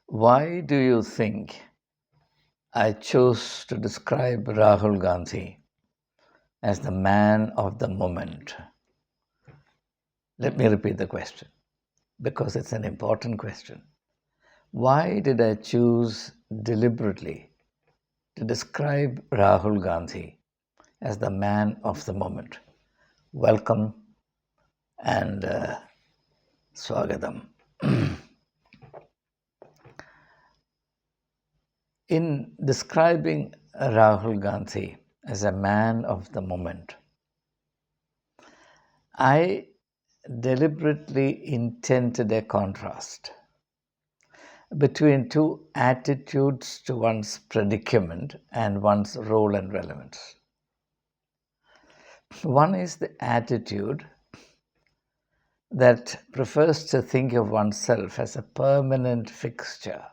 Why do you think I chose to describe Rahul Gandhi as the man of the moment? Let me repeat the question because it's an important question. Why did I choose deliberately to describe Rahul Gandhi as the man of the moment? Welcome and Swagatam. In describing Rahul Gandhi as a man of the moment, I deliberately intended a contrast between two attitudes to one's predicament and one's role and relevance. One is the attitude that prefers to think of oneself as a permanent fixture,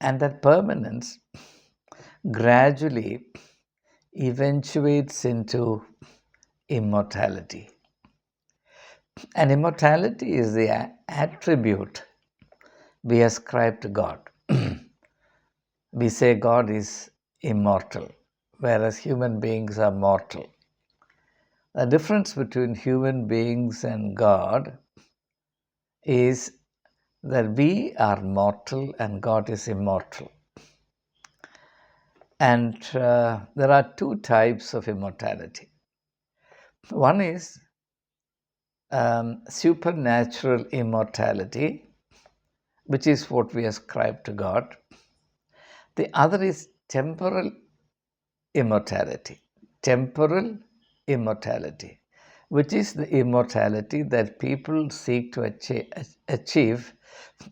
and that permanence gradually eventuates into immortality. And immortality is the attribute we ascribe to God. We say God is immortal, whereas human beings are mortal. The difference between human beings and God is that we are mortal and God is immortal. And there are two types of immortality. One is supernatural immortality, which is what we ascribe to God. The other is temporal immortality. Temporal immortality, which is the immortality that people seek to achieve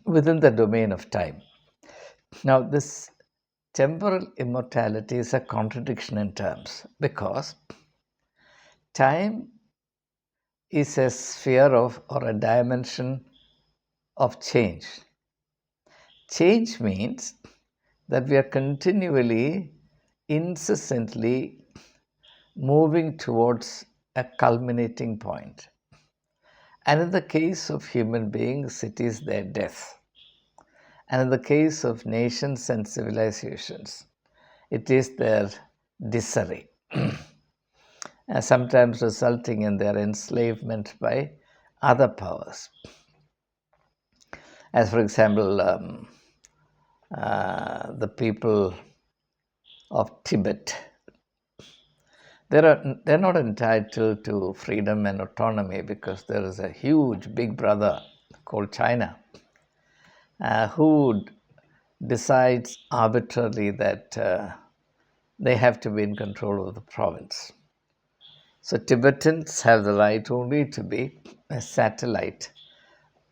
within the domain of time. Now, this temporal immortality is a contradiction in terms because time is a sphere of or a dimension of change. Change means that we are continually, incessantly moving towards a culminating point. And in the case of human beings, it is their death. And in the case of nations and civilizations, it is their disarray, sometimes resulting in their enslavement by other powers. As, for example, the people of Tibet, they're not entitled to freedom and autonomy because there is a huge big brother called China who decides arbitrarily that they have to be in control of the province. So Tibetans have the right only to be a satellite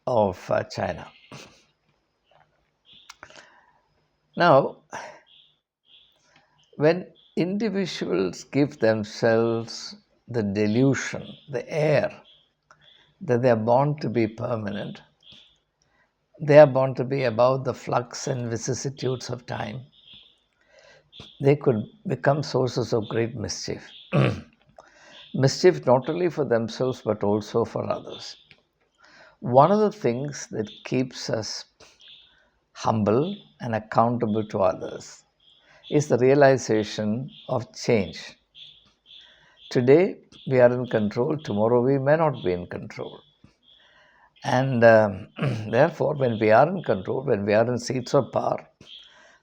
of China. Now, when individuals give themselves the delusion, the air, that they are born to be permanent, they are born to be above the flux and vicissitudes of time, they could become sources of great mischief. Mischief not only for themselves but also for others. One of the things that keeps us humble and accountable to others is the realization of change. Today we are in control, tomorrow we may not be in control. And therefore, when we are in control, when we are in seats of power,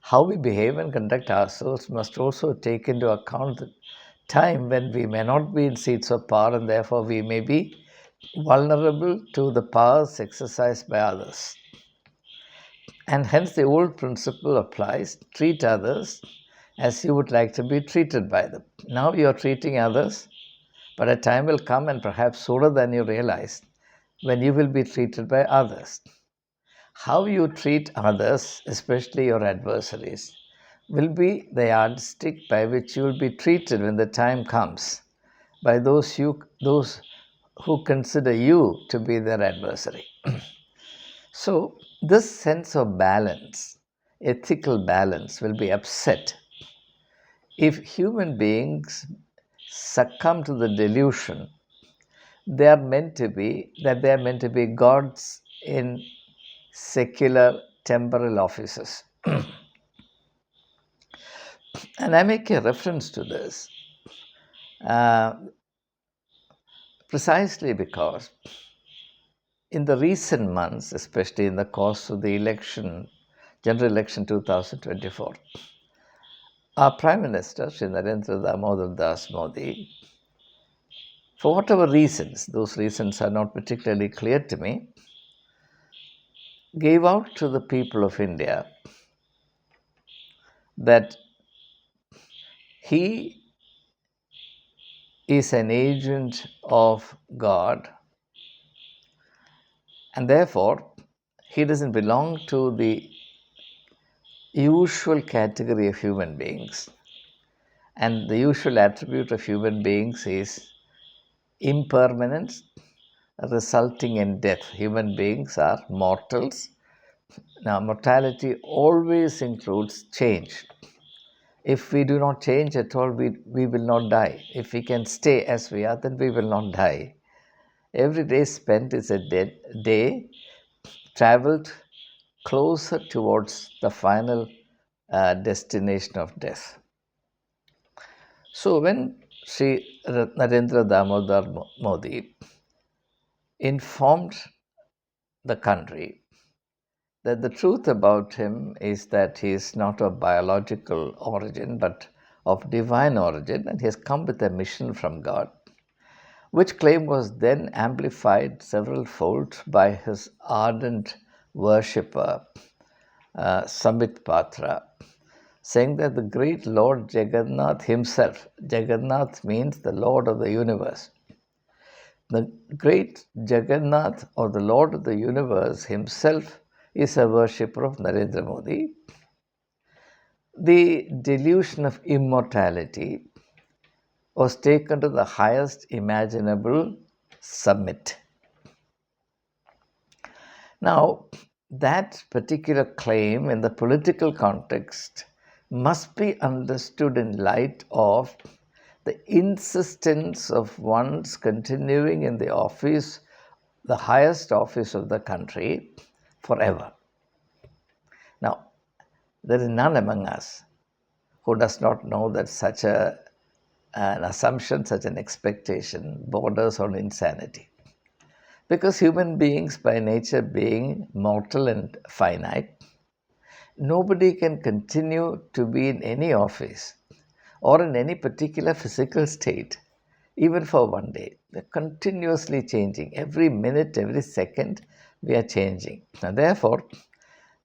how we behave and conduct ourselves must also take into account the time when we may not be in seats of power and therefore we may be vulnerable to the powers exercised by others. And hence the old principle applies, treat others as you would like to be treated by them. Now you are treating others, but a time will come, and perhaps sooner than you realize, when you will be treated by others. How you treat others, especially your adversaries, will be the yardstick by which you will be treated when the time comes by those who consider you to be their adversary. So, this sense of balance, ethical balance, will be upset if human beings succumb to the delusion they are meant to be gods in secular temporal offices. And I make a reference to this uh, precisely because in the recent months, especially in the course of the election, general election 2024, our Prime Minister, Sri Narendra Damodar Das Modi, for whatever reasons, those reasons are not particularly clear to me, gave out to the people of India that he is an agent of God, and therefore he doesn't belong to the usual category of human beings. And the usual attribute of human beings is impermanence resulting in death. Human beings are mortals. Now, mortality always includes change. If we do not change at all, we will not die. If we can stay as we are, then we will not die. Every day spent is a dead day traveled closer towards the final destination of death. So, when Sri Narendra Damodar Modi informed the country that the truth about him is that he is not of biological origin but of divine origin, and he has come with a mission from God, which claim was then amplified several fold by his ardent worshipper, Sambit Patra, saying that the great Lord Jagannath himself, Jagannath means the Lord of the universe, the great Jagannath or the Lord of the universe himself is a worshipper of Narendra Modi. The delusion of immortality was taken to the highest imaginable summit. Now, that particular claim in the political context must be understood in light of the insistence of one's continuing in the office, the highest office of the country, forever. Now, there is none among us who does not know that such an assumption, such an expectation borders on insanity. Because human beings, by nature being mortal and finite, nobody can continue to be in any office or in any particular physical state, even for one day. We're continuously changing. Every minute, every second, we are changing. And therefore,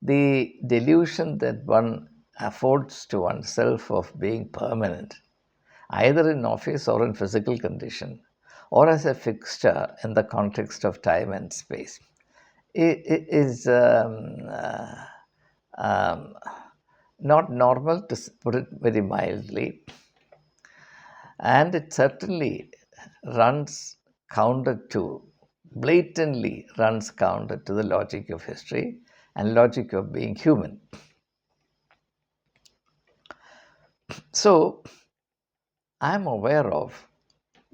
the delusion that one affords to oneself of being permanent, either in office or in physical condition, or as a fixture in the context of time and space, it is um, not normal, to put it very mildly, and it certainly runs counter to, blatantly runs counter to the logic of history and logic of being human. So, I am aware of,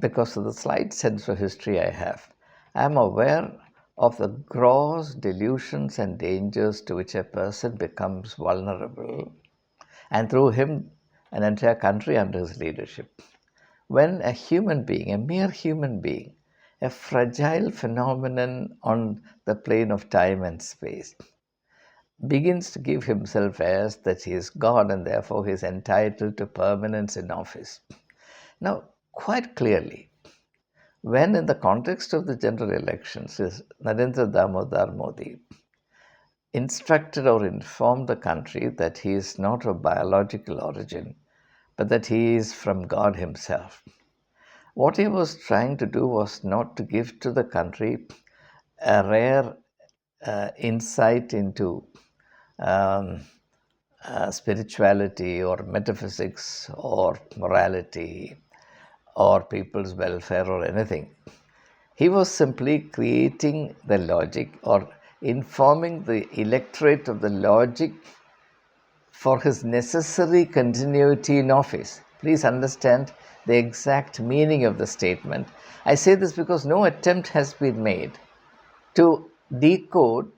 because of the slight sense of history I have, I am aware of the gross delusions and dangers to which a person becomes vulnerable, and through him, an entire country under his leadership. When a human being, a mere human being, a fragile phenomenon on the plane of time and space, begins to give himself airs that he is God and therefore he is entitled to permanence in office. Now, quite clearly, when in the context of the general elections, Narendra Damodar Modi instructed or informed the country that he is not of biological origin, but that he is from God himself. What he was trying to do was not to give to the country a rare insight into um, spirituality or metaphysics or morality or people's welfare or anything. He was simply creating the logic or informing the electorate of the logic for his necessary continuity in office. Please understand the exact meaning of the statement. I say this because no attempt has been made to decode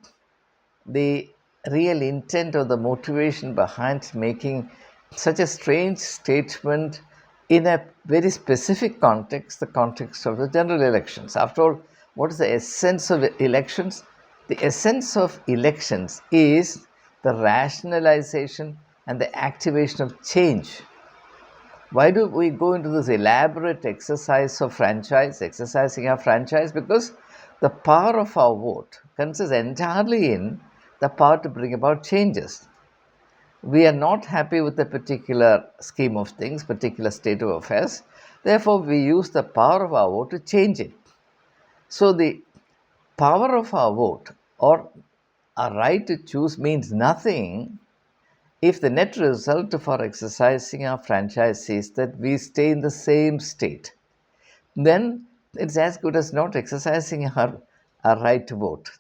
the real intent or the motivation behind making such a strange statement in a very specific context, the context of the general elections. After all, what is the essence of elections? The essence of elections is the rationalization and the activation of change. Why do we go into this elaborate exercise of exercising our franchise? Because the power of our vote consists entirely in the power to bring about changes. We are not happy with a particular scheme of things, particular state of affairs. Therefore, we use the power of our vote to change it. So, the power of our vote or our right to choose means nothing if the net result of our exercising our franchise is that we stay in the same state. Then it's as good as not exercising our right to vote.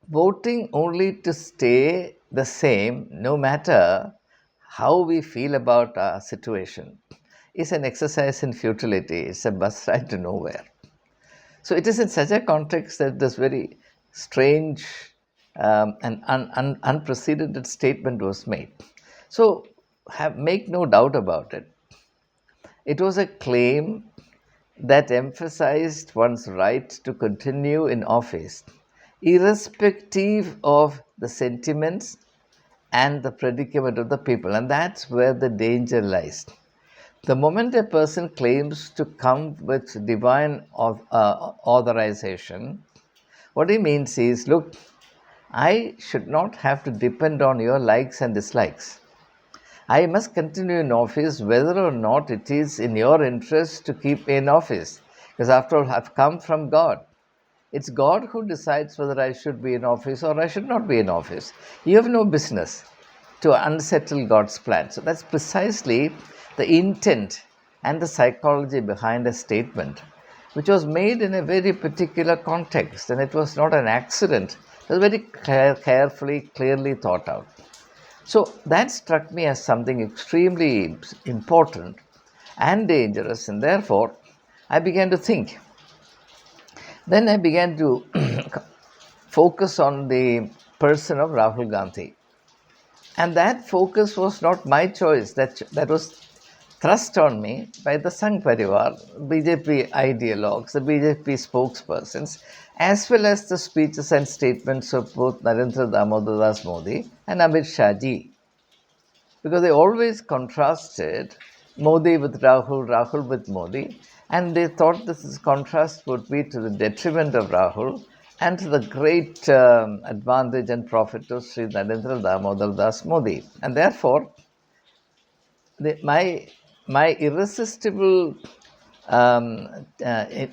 Voting only to stay the same, no matter how we feel about our situation, is an exercise in futility. It's a bus ride to nowhere. So it is in such a context that this very strange and unprecedented statement was made. So make no doubt about it. It was a claim that emphasized one's right to continue in office, irrespective of the sentiments and the predicament of the people. And that's where the danger lies. The moment a person claims to come with divine authorization, what he means is, look, I should not have to depend on your likes and dislikes. I must continue in office whether or not it is in your interest to keep me in office. Because after all, I've come from God. It's God who decides whether I should be in office or I should not be in office. You have no business to unsettle God's plan. So that's precisely the intent and the psychology behind a statement which was made in a very particular context, and it was not an accident. It was very carefully, clearly thought out. So that struck me as something extremely important and dangerous, and therefore I began to think. Then I began to focus on the person of Rahul Gandhi. And that focus was not my choice, that was thrust on me by the Sangh Parivar, BJP ideologues, the BJP spokespersons, as well as the speeches and statements of both Narendra Damodar Das Modi and Amit Shah ji. Because they always contrasted Modi with Rahul, Rahul with Modi, and they thought this contrast would be to the detriment of Rahul and to the great advantage and profit of Sri Narendra Damodar Das Modi. And therefore, my irresistible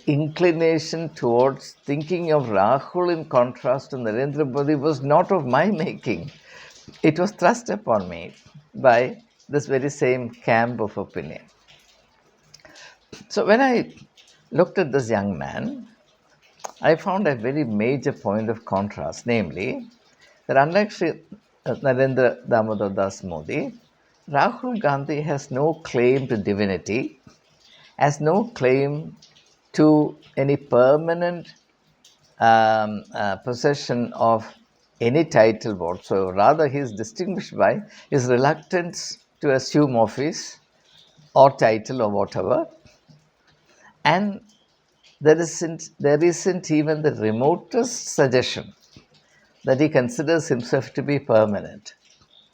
inclination towards thinking of Rahul in contrast to Narendra Modi was not of my making. It was thrust upon me by this very same camp of opinion. So when I looked at this young man, I found a very major point of contrast, namely that unlike Sri Narendra Damodar Das Modi, Rahul Gandhi has no claim to divinity, has no claim to any permanent possession of any title whatsoever. Rather, he is distinguished by his reluctance to assume office or title or whatever. And there isn't even the remotest suggestion that he considers himself to be permanent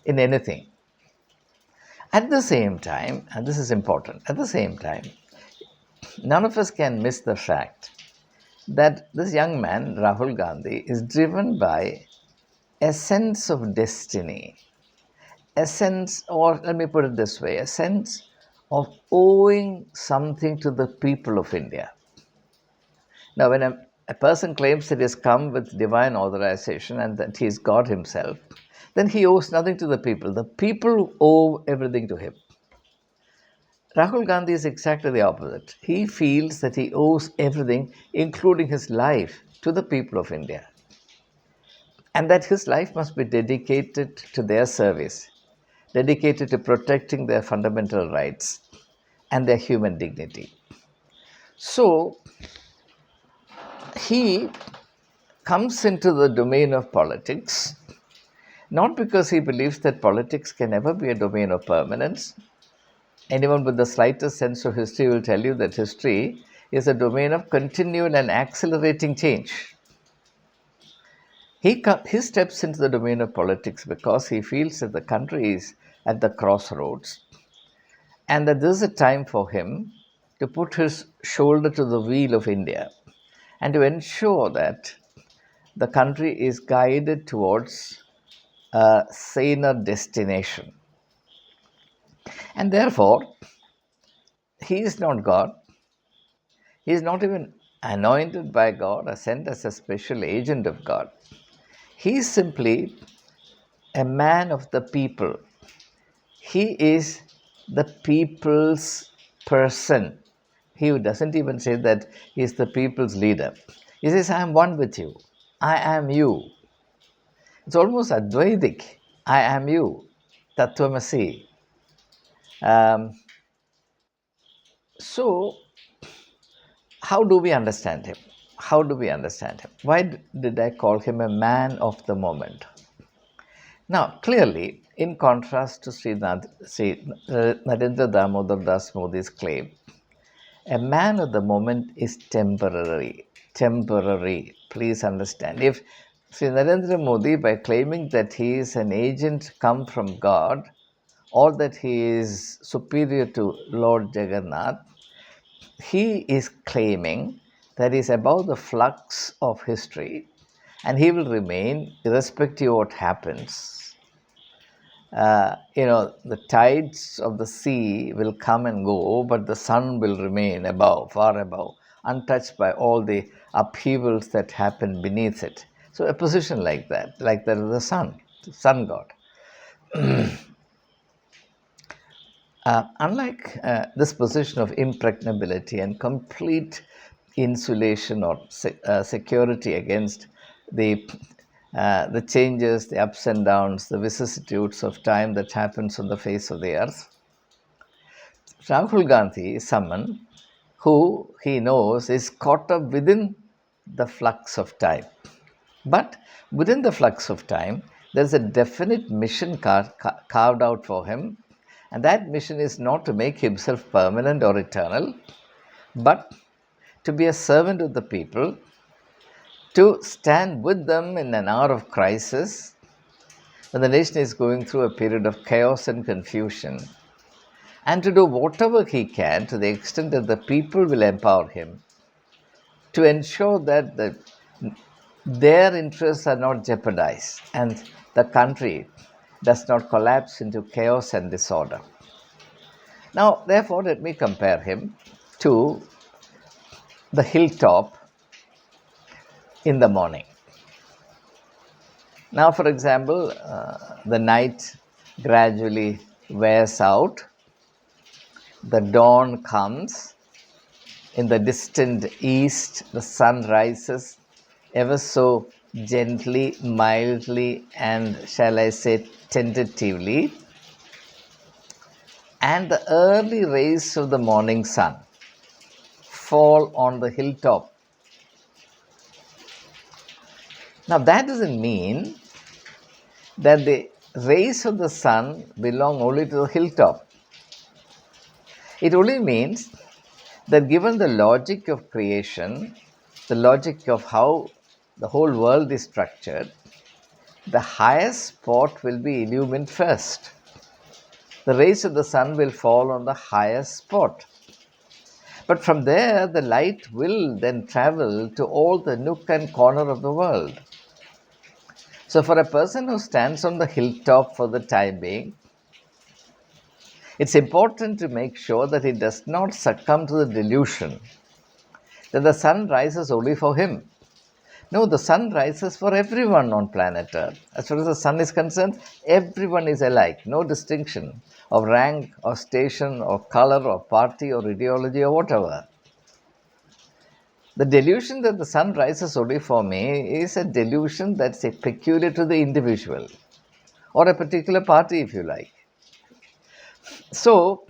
in anything. At the same time, and this is important, at the same time, none of us can miss the fact that this young man, Rahul Gandhi, is driven by a sense of destiny, a sense, or let me put it this way, a sense of owing something to the people of India. Now, when a person claims that he has come with divine authorization and that he is God himself, then he owes nothing to the people. The people owe everything to him. Rahul Gandhi is exactly the opposite. He feels that he owes everything, including his life, to the people of India. And that his life must be dedicated to their service, dedicated to protecting their fundamental rights and their human dignity. So, he comes into the domain of politics, not because he believes that politics can never be a domain of permanence. Anyone with the slightest sense of history will tell you that history is a domain of continual and accelerating change. He steps into the domain of politics because he feels that the country is at the crossroads and that this is a time for him to put his shoulder to the wheel of India and to ensure that the country is guided towards a saner destination. And therefore, he is not God. He is not even anointed by God or sent as a special agent of God. He is simply a man of the people. He is the people's person. He doesn't even say that he is the people's leader. He says, I am one with you. I am you. It's almost Advaitic. I am you. Tattvamasi. Um, so, how do we understand him? How do we understand him? Why did I call him a man of the moment? Now, clearly, in contrast to Sri Narendra Damodar Das Modi's claim, a man of the moment is temporary. Temporary. Please understand. If Sri Narendra Modi, by claiming that he is an agent come from God or that he is superior to Lord Jagannath, he is claiming that he is above the flux of history and he will remain irrespective of what happens. The tides of the sea will come and go, but the sun will remain above, far above, untouched by all the upheavals that happen beneath it. So, a position like that of the sun god. Unlike this position of impregnability and complete insulation or security against the changes, the ups and downs, the vicissitudes of time that happens on the face of the earth, Rahul Gandhi is someone who he knows is caught up within the flux of time. But within the flux of time, there's a definite mission carved out for him, and that mission is not to make himself permanent or eternal, but to be a servant of the people, to stand with them in an hour of crisis when the nation is going through a period of chaos and confusion, and to do whatever he can to the extent that the people will empower him to ensure that their interests are not jeopardized and the country does not collapse into chaos and disorder. Now, therefore, let me compare him to the hilltop in the morning. Now, for example, the night gradually wears out, the dawn comes, in the distant east, the sun rises ever so gently, mildly, and shall I say tentatively, and the early rays of the morning sun fall on the hilltop. Now, that doesn't mean that the rays of the sun belong only to the hilltop. It only means that given the logic of creation, the logic of how the whole world is structured, the highest spot will be illumined first. The rays of the sun will fall on the highest spot. But from there, the light will then travel to all the nook and corner of the world. So, for a person who stands on the hilltop for the time being, it's important to make sure that he does not succumb to the delusion that the sun rises only for him. No, the sun rises for everyone on planet Earth. As far as the sun is concerned, everyone is alike, no distinction of rank or station or color or party or ideology or whatever. The delusion that the sun rises only for me is a delusion that's peculiar to the individual or a particular party, if you like. So,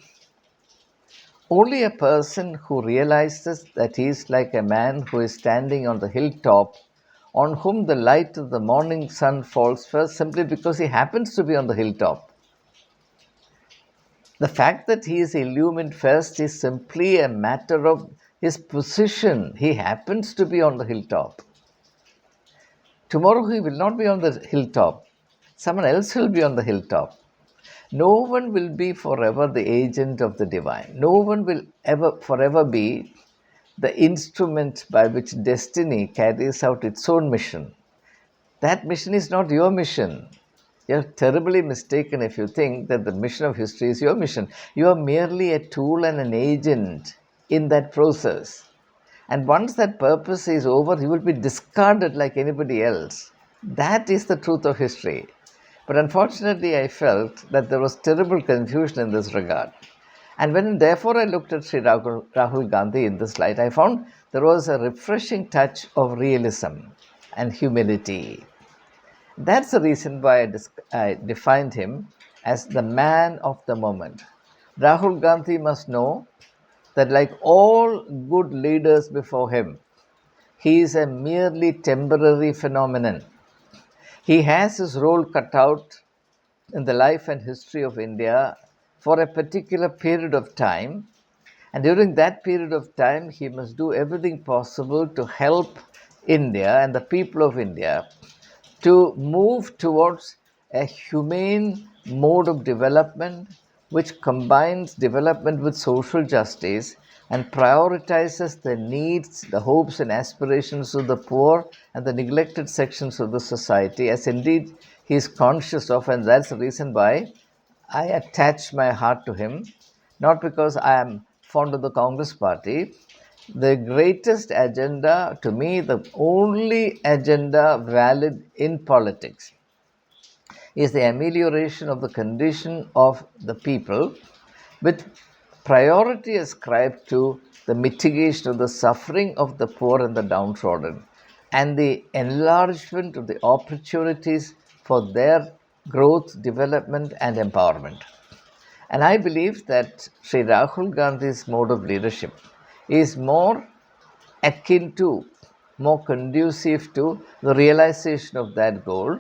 only a person who realizes that he is like a man who is standing on the hilltop on whom the light of the morning sun falls first simply because he happens to be on the hilltop. The fact that he is illumined first is simply a matter of his position. He happens to be on the hilltop. Tomorrow he will not be on the hilltop. Someone else will be on the hilltop. No one will be forever the agent of the divine. No one will ever forever be the instrument by which destiny carries out its own mission. That mission is not your mission. You're terribly mistaken if you think that the mission of history is your mission. You are merely a tool and an agent in that process. And once that purpose is over, you will be discarded like anybody else. That is the truth of history. But unfortunately, I felt that there was terrible confusion in this regard. And when therefore I looked at Sri Rahul Gandhi in this light, I found there was a refreshing touch of realism and humility. That's the reason why I defined him as the man of the moment. Rahul Gandhi must know that, like all good leaders before him, he is a merely temporary phenomenon. He has his role cut out in the life and history of India for a particular period of time, and during that period of time, he must do everything possible to help India and the people of India to move towards a humane mode of development which combines development with social justice and prioritizes the needs, the hopes, and aspirations of the poor and the neglected sections of the society, as indeed he is conscious of, and that's the reason why I attach my heart to him, not because I am fond of the Congress party. The greatest agenda, to me, the only agenda valid in politics, is the amelioration of the condition of the people with priority ascribed to the mitigation of the suffering of the poor and the downtrodden and the enlargement of the opportunities for their growth, development, and empowerment. And I believe that Sri Rahul Gandhi's mode of leadership is more akin to, more conducive to the realization of that goal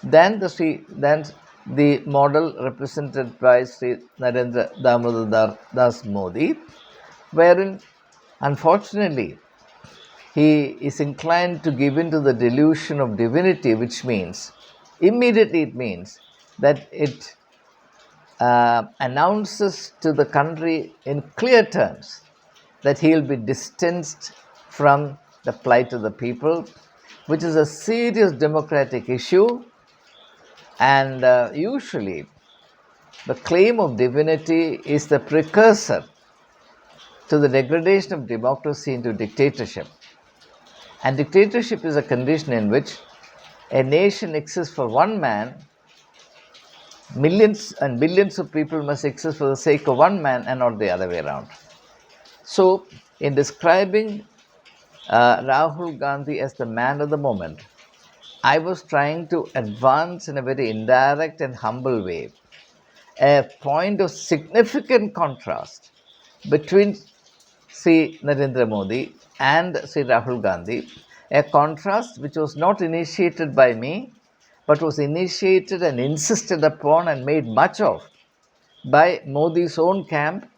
than the model represented by Sri Narendra Damodar Das Modi, wherein unfortunately he is inclined to give in to the delusion of divinity, which means immediately it means that it announces to the country in clear terms that he will be distanced from the plight of the people, which is a serious democratic issue. And usually, the claim of divinity is the precursor to the degradation of democracy into dictatorship. And dictatorship is a condition in which a nation exists for one man. Millions and billions of people must exist for the sake of one man and not the other way around. So, in describing Rahul Gandhi as the man of the moment, I was trying to advance in a very indirect and humble way a point of significant contrast between Sri Narendra Modi and Sri Rahul Gandhi, a contrast which was not initiated by me, but was initiated and insisted upon and made much of by Modi's own camp,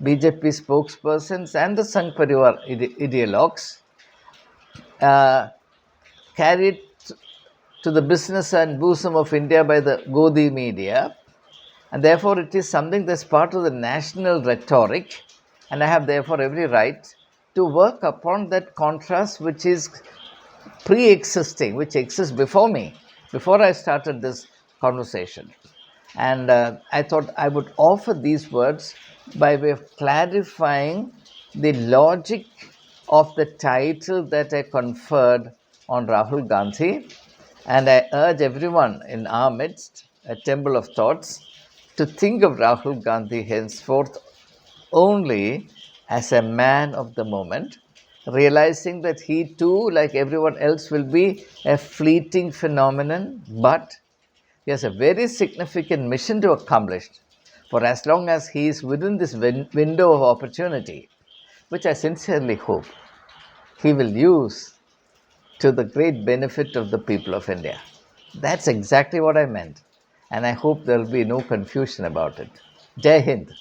BJP spokespersons, and the Sangh Parivar ideologues, carried to the business and bosom of India by the Godi media. And therefore, it is something that's part of the national rhetoric, and I have therefore every right to work upon that contrast which is pre-existing, which exists before me, before I started this conversation. And I thought I would offer these words by way of clarifying the logic of the title that I conferred on Rahul Gandhi. And I urge everyone in our midst, a temple of thoughts, to think of Rahul Gandhi henceforth only as a man of the moment, realizing that he too, like everyone else, will be a fleeting phenomenon, but he has a very significant mission to accomplish for as long as he is within this window of opportunity, which I sincerely hope he will use to the great benefit of the people of India. That's exactly what I meant. And I hope there'll be no confusion about it. Jai Hind.